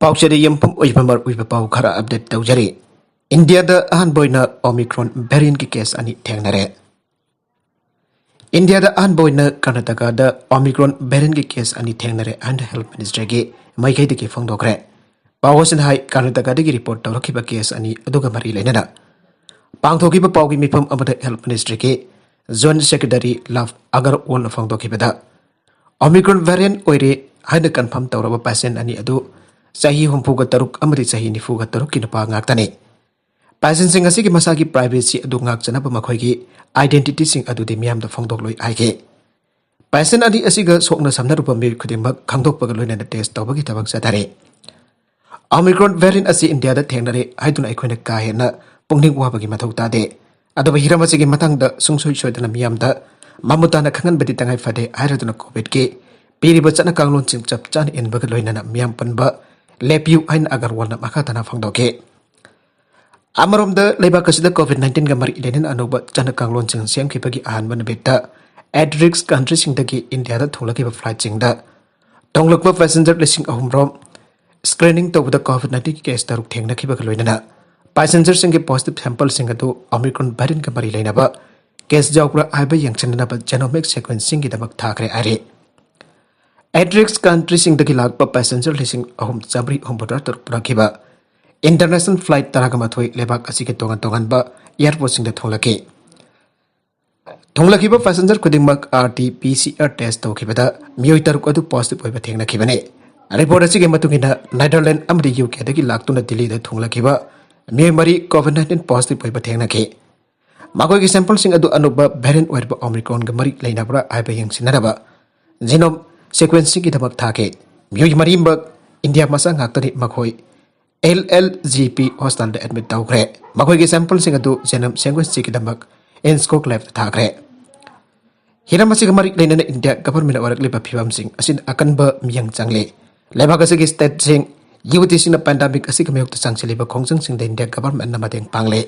पाउचरी यंपम उइबमर उइब पाउ खरा अपडेट तौजरी इंडिया द अहनबोइना ओमिक्रॉन वेरिएंट की केस अनि थेंगनरे इंडिया द अहनबोइना कर्नाटका द ओमिक्रॉन वेरिएंट की केस अनि थेंगनरे अंड हेल्थ मिनिस्टर के माइकै दि फोंदोखरे पावसन हाई कर्नाटका दि रिपोर्ट तौरखिबा केस अनि अदुगा मरि लेनना पांगथोखिबा पाउगी मिफम अमद हेल्थ मिनिस्टर के joint secretary Lav Agarwal फोंदोखिबदा ओमिक्रॉन वेरिएंट ओइरे हाइना कन्फर्म तौरबा पेशेंट अनि अदु चाही हुम्फुगा तरुक अमरी चाही निफुगा तरुक की नपा ngaktani पेशेंट सिंग असि की मसा की प्राइवेसी अदु ngakchana मखोय की आइडेंटिटी सिंग अदु दि मियाम द फोंदोक लोय आइके पेशेंट अनि असिगा सोकना समना रुपम बे खुदिमक खंगदोक पग लोयना टेस्ट तौबगी तबक सदारे ओमिक्रॉन वेरिएंट असि इंडिया द थेंगनरे हाइदुना अखोयना का हेना पुंगनिंग वाबगी मथौ तादे अदब हिरमसि की मतंग द सुंगसोय सोयदना मियाम द मामुताना खंगन बदि तंगाय फदे आयरदुना कोविड के पीरिब चना कांगलोन चिंग चप चान इनबग लोयना मियाम पनबा लेपियु आइन अगरवाल न मखातना फंगदोके अमरोम द लेबाक असिदा कोविड-19 ग मरि इलेन अनोब चना कांगलोन चिंग सेम खिपगी आहान बन बेटा एड्रिक्स कंट्री सिंग दगी इंडिया द थोलकी फ्लाइट चिंग द तोंगलकबा पैसेंजर लिसिंग अहुमरोम स्क्रीनिंग तौबद कोविड-19 की केस तरुक थेंगना खिबग लोयना पैसेंजर सिंग के पॉजिटिव सैंपल सिंग अदु ओमिक्रॉन वेरिएंट ग मरि लेनबा केस जाउक्रा आइबा यंगचनना जेनोमिक सीक्वेंसिंग की दमक थाखरे आरे एड्रिक्स कंट्री सिंग दगी लागपा पैसेंजर लिसिंग अहुम चाबरी हुमबुदर तरुपराखिबा इंटरनेशनल फ्लाइट तरागमाथोय लेबाक असि के तोंगन तोंगन बा एयरपोर्ट सिंग द थोलके थोंगलखिबा पैसेंजर खुदिमक RT-PCR टेस्ट तौखिबदा मियोय तरुक अदु पॉजिटिव ओइबा थेंगनाखिबने रिपोर्ट असि के मतुंगिना नेदरलैंड अमरि UK दगी लागतुना दिल्ली द थोंगलखिबा मियोय मरि कोविड-19 पॉजिटिव ओइबा थेंगनाखि मखोय की सैंपल सिंग अदु अनुबा वेरिएंट ओइबा ओमिक्रॉन ग मरि लेनाबरा आइबा यंगसिनरबा जीनोम सीक्वेंसिंग की धमक थाके मियोय मरिमबक इंडिया मसा ngakतनि मखोय LLGP हॉस्पिटल द एडमिट तौखरे मखोय की सैंपल सिंग अदु जेनम सीक्वेंसिंग की धमक इनस्कोक लैब थाखरे हिरमसि ग मरि लेनना इंडिया गवर्नमेंट वरकलिबा फिबम सिंग असिन अकनबा मियंग चांगले लेबाक असि स्टेट सिंग UT सिंग पेंडेमिक असि ग मेयुक्त चांगचलिबा खोंजंग सिंग द इंडिया गवर्नमेंट न मतेंग पांगले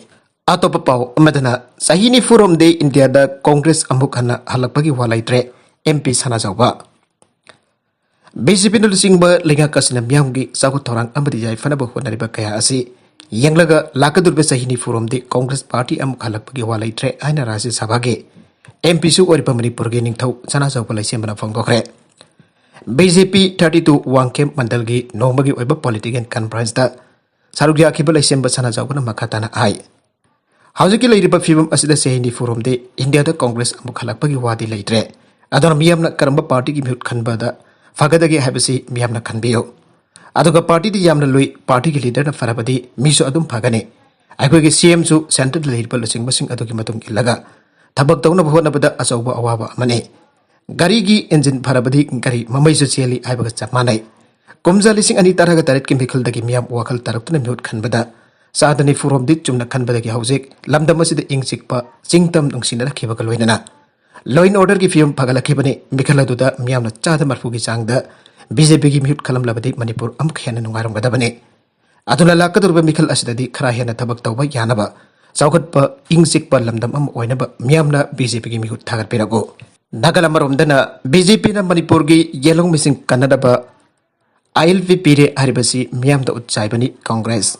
अतोप पाव अमदना सहीनी फुरोम दे इंडिया द कांग्रेस अमुक हना हलकपगी वालाइत्रे MP सना जावबा BJP नुलसिंगबा लेंगा कसना मियामगी सागु थोरांग अमदि जाय फनबो होनरिबा कया असि यंगलगा लाकदुरबे सहीनी फुरोम दे कांग्रेस पार्टी अमुक हलकपगी वालाइत्रे आइना राज्य सभा के MP सु ओरिबा मणिपुर गे निंगथौ सना जावबा लाइसेमना फंगदोखरे BJP 32 वांगकेम मंडलगी नोंबगी ओइबा पॉलिटिकल कॉन्फ्रेंस दा सारुग याखिबा लाइसेमबा सना जावबना मखाताना आइ हौजिकी लेरिबा फिबम असिदा सहीनी फुरोम दे इंडिया दा कांग्रेस अमुक हलकपगी वादी लेइत्रे अदर मियामना करंबा पार्टी की म्यूट खनबादा फगदगे हैबसी मियामना खनबियो अदुगा पार्टी दी यामना लुई पार्टी की लीडर न फरबदी मिसु अदुम फगने अखोगी CM सु सेंट्रल लेरिबा लुसिंग बसिंग अदुगी मतुंग इल्लगा थबक तौना बहोनबदा अचौबा अवाबा अमने गाड़ी की इंजिन फरबदी गाड़ी ममैसु चेली आइबगा चपमानै कुमजा लिसिंग अनि तरहगा तरेट की मिखलदगी मियाम वाखल तरक्तुना म्यूट खनबदा सादनी फुरोम दि चुमना खनबदगी हौजिक लमदम असिदा इंगचिकपा चिंगतम नुंगसिना रखिबगा लोइनना लॉ एंड ऑर्डर की फिल्म फगलखिबने मिखलदुदा मियामना चादा मरफुगी चांगदा BJP की म्यूट खलम लबदी मणिपुर अमुक हेना नुंगारमगदबने अदुला लाकदुरबा मिखल असिददी खरा हेना थबक तौबा यानबा चौखटपा इंगचिकपा लमदम अम ओइनबा मियामना BJP की म्यूट थागरपिरगो नगलमरोमदना BJP ना मणिपुर की येलोंग मिसिंग कन्नडबा ILP पीरे हरिबसी मियामदा उत्साइबनी कांग्रेस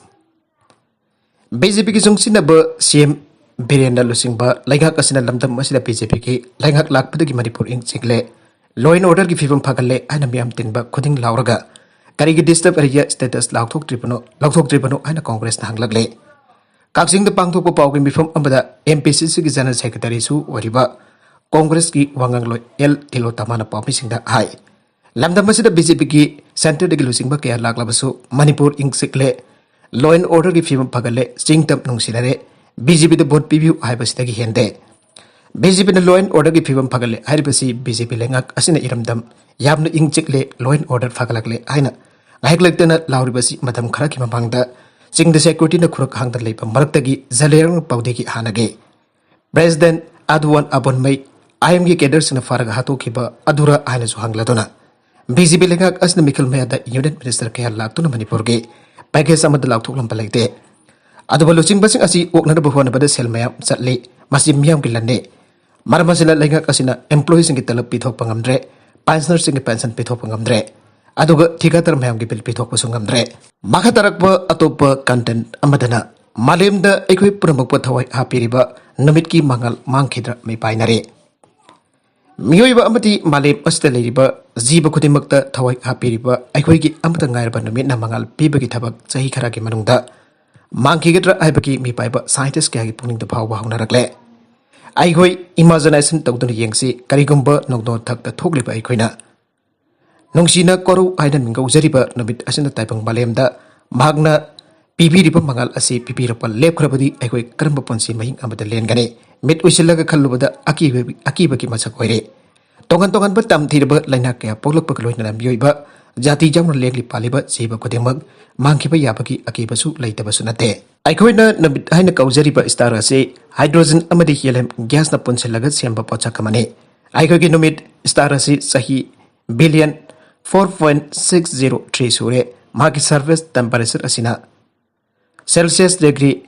BJP की सुंगसिनबा CM बिरेंदा लुसिंगबा लाइंगाक असिना लमदम मसिदा BJP की लाइंगाक लाकपदगी मणिपुर इंग चिंगले लॉ एंड ऑर्डर की फिल्म फगले आइना मियाम तिनबा खुदिंग लाउरगा करिगी डिस्टर्ब एरिया स्टेटस लाउथोक आइना कांग्रेस ना हंगलगले काक्सिंग द पांगथोक पावगी मिफम अमदा MPCC की जनरल सेक्रेटरी सु ओरिबा कांग्रेस की वांगंग लोय L तिलो तमाना पामिसिंगदा हाई लमदम मसिदा BJP की सेंटर दगी लुसिंगबा कया लाकलबसु मणिपुर इंग चिंगले लॉ एंड ऑर्डर की film फगले चिंगतम नुंगसिनरे BJP the vote पीबियु हाइबसिदगी हेंदे BJP न लॉ एंड ऑर्डर की फिल्म फगले हाइबसी BJP लेंगाक असिना इरमदम यामन इंग चिकले लॉ एंड ऑर्डर फगलगले आइना गाइकलेक्तना लाउरिबसी मदम खरा की ममांगदा चिंग द सिक्योरिटी न खुरक हांगदा लेपा मरक्तगी जलेरंग पौदेगी हानगे प्रेसिडेंट अदवन अबोनमई IM की कैडर्स न फारग हातोखिबा अधुरा आइना सु हांगलादोना BJP लेंगाक असिना मिखल मेयादा यूनियन मिनिस्टर के लाक्तुना मणिपुर के पैकेज अमद लाउथोकलम पलाइते अदुबा लुचिंग बसिंग असि ओकनदबा होनबदा सेल मयाम चटली मसि मियाम की लन्ने मरमसिना लेंगाक असिना एम्प्लॉयीज की तलब पिथोक पंगमद्रे पेंशनर्स की pension पिथोक पंगमद्रे aduga thigatar mayam gi bil pithok pasung ngamdre makatarak ba atop content amadana malemda ekoi pramak pathawai hapiriba namit ki mangal mangkhidra me painare miyoiba amati malem asta leiriba jiba khudimakta thawai hapiriba ekoi gi amata ngairba namit na mangal pibagi thabak chahi khara gi manungda mangkhigedra aibagi mi paiba scientist kya gi puning da phawba haunarakle aikoi imagination tawdun yengsi karigumba nongdo thakta thokliba aikoina nungsina koru aina mingau jariba namit asina taipang malemda magna pibiriba mangal asi pibirapa lepkhrabadi aikoi karamba ponsi mahing amada lengane mit usilaga khallubada akibagi masak oire tongan ba tam thirba laina kya poglok pakloina namyoiba jati jamna lengli paliba jiba kodemak mangkhiba yabagi akibasu leitabasu nate aikoina namit haina kaujariba star ase hydrogen amadi helium gas na ponsilaga semba pochakamane aikogi namit star ase sahi billion 4.603 sure magi surface temperature asina Celsius degree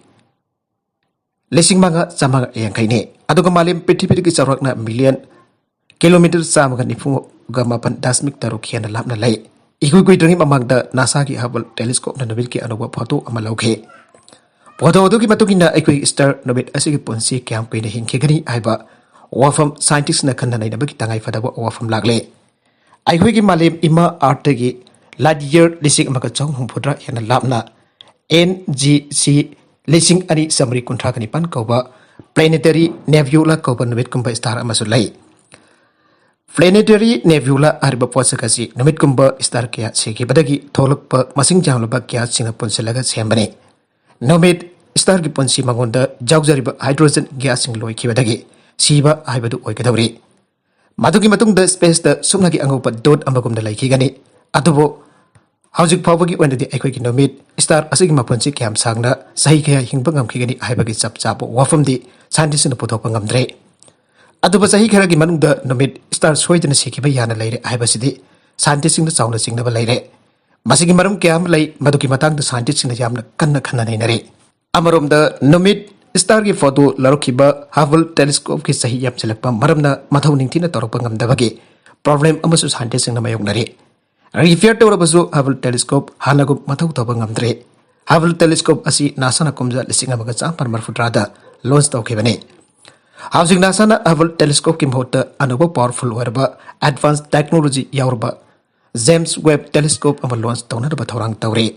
lesing manga samaga yangkaine aduga malim prithvi ki charakna million kilometer samaga nifu gamapan dasmik taruk hiana lapna lai igui dringi mamangda NASA ki Hubble telescope na nabil ki anuba photo amalauke photo adu ki matugina ekoi star nobit asigi ponsi kyam peine hingkegani aiba wafam scientist na khanna nai nabaki tangai fadaba wafam lagle aikoi ki malim ima art gi light year lising amaka chong humphudra hiana lapna NGC lising ani samri kuntra kanipan kauba planetary nebula kauba namit kumba star amasulai planetary nebula arba posakasi namit kumba star kya segi badagi tholokpa masing janglaba kya singa ponselaga sembane namit star ki ponsi mangonda jaujariba hydrogen gas sing loi kibadagi siba haibadu oikadawri madugi matungda space da sumnagi angopa dot amagumda laikigani adubo haujuk phawbagi oinadi aikoi nomit star asigi maponsi kyam sangna sahi kaya hingba ngamkhigani haibagi chap chap wafamdi scientist na puthokpa ngamdre aduba sahi khara gi manungda nomit star soidana sikiba yana leire haibasidi scientist na chauna singnaba leire masigi marum kyam lei madugi matangda scientist na yamna kanna khanna neinare amaromda nomit star gi photo larokhiba Hubble telescope ki sahi yam chalakpa maramna mathau ningthina torokpa ngamdabagi problem amasu scientist na mayoknare refer tawrabasu Hubble telescope hanagu mathau tawba ngamdre Hubble telescope asi NASA na kumja lising amaga champar marfutrada launch tawkhibane housing NASA na Hubble telescope ki mhota anuba powerful warba advanced technology yaurba James Webb telescope ama launch tawna ba thorang tawre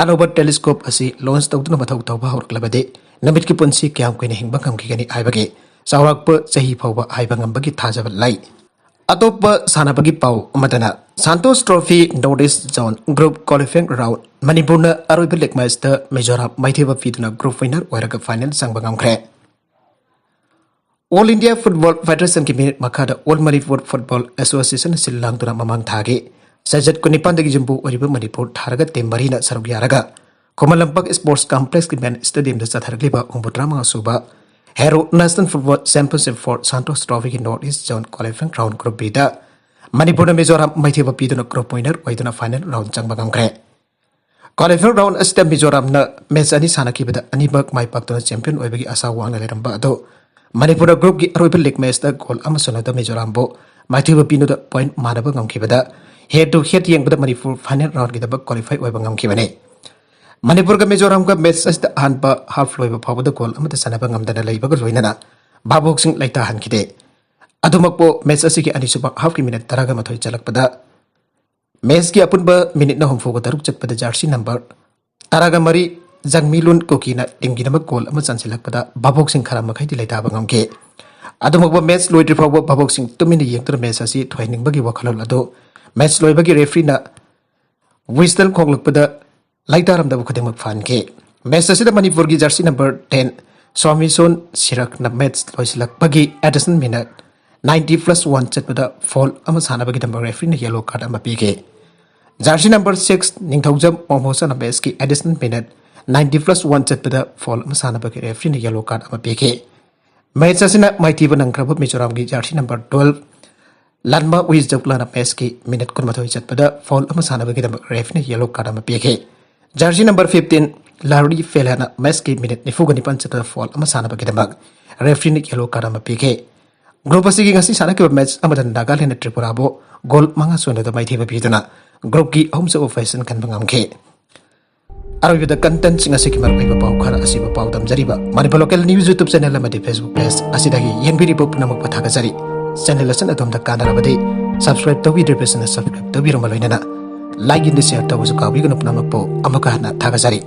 anuba telescope asi launch tawduna mathau tawba horklabade namit ki ponsi kyam koine hingba kamkhigani aibage chawrakpa chahi phawba aiba ngambagi thajaba lai atoppa sanabagi pau amadana Santos Trophy Northeast Zone Group Qualifying Round Manipurna aroiba lekmas da Mizoram maitheba fiduna group winner oiraga final sangba ngamkhre All India Football Federation ki minute makada All Manipur Football Association silang tuna mamang thage sajat kunipan dagi jumbu oriba Manipur tharaga tembarina sarug yaraga Komalampak Sports Complex ki main stadium da sathargliba umbutrama suba Hero National Football Championship for Santos Trophy ki Northeast Zone Qualifying Round Group B da Manipur na Mizoram maitheba piduna group winner oiduna final round changba ngamkhre Qualifying round asta Mizoram na match ani sanakibada anibak mai paktuna champion oibagi asa wangna leramba ado Manipur group ki aroiba league match da goal amasona da Mizoram bo maitheba pinuda point manaba ngamkhibada head to head yengbada Manipur final round ki da qualify oiba ngamkhibane Manipur ka Mizoram ka match asta hanba half loiba phawada goal amata sanaba ngamdana leibaga loinana babok sing laita hankide adumakpo match asigi anisuba half ki minute taraga mathoi chalakpada match ki apunba minute na homfoga taruk chatpada jersey number taraga mari jangmilun kokina tingginama goal ama chansilakpada babok sing khara makhai dilai bangamke adumakpo match loidri phawba babok sing tumini yengtra match asi thoiningbagi wakhalol ado match loibagi referee na whistle khoglakpada laitaram da bukhademak fanke match asida Manipur gi jersey number 10 Swamison Sirak na match loisilakpagi additional minute 90+1 chatpada fall ama sanabagi number referee na yellow card ama pige jersey number 6 ningthaujam momosa na match ki additional minute 90+1 chatpada fall ama sanabagi referee na yellow card ama pige match asina maitiba nangkrab Mizoram gi jersey number 12 lanma wis jokla na match ki minute kunmathoi chatpada fall ama sanabagi number referee na yellow card ama pige jersey number 15 Larry Felana match ki minute nifugani chatpada fall ama sanabagi number referee na yellow card ama pige Group asigi ngasi sana ke match amadan Nagaland Tripura bo goal manga sona da maitheba piduna group की अहमसब ऑफिसन खन बंगामखे अरोबिदा content सिंग असे की मरपैबा पाउ खरा असिबा पाउ दमजरिबा Manipur local news YouTube channel अमदि फेसबुक पेज असिदगी यंगबिरिबो पुनमक पथागजरी चैनल असन अदोमदा कानरबदि सब्सक्राइब तौबिद्रिबसना सब्सक्राइब तौबिरम लोइनना लाइक इन शेयर तौबसु काबिगनु पुनमक पो अमका हना थागजरी।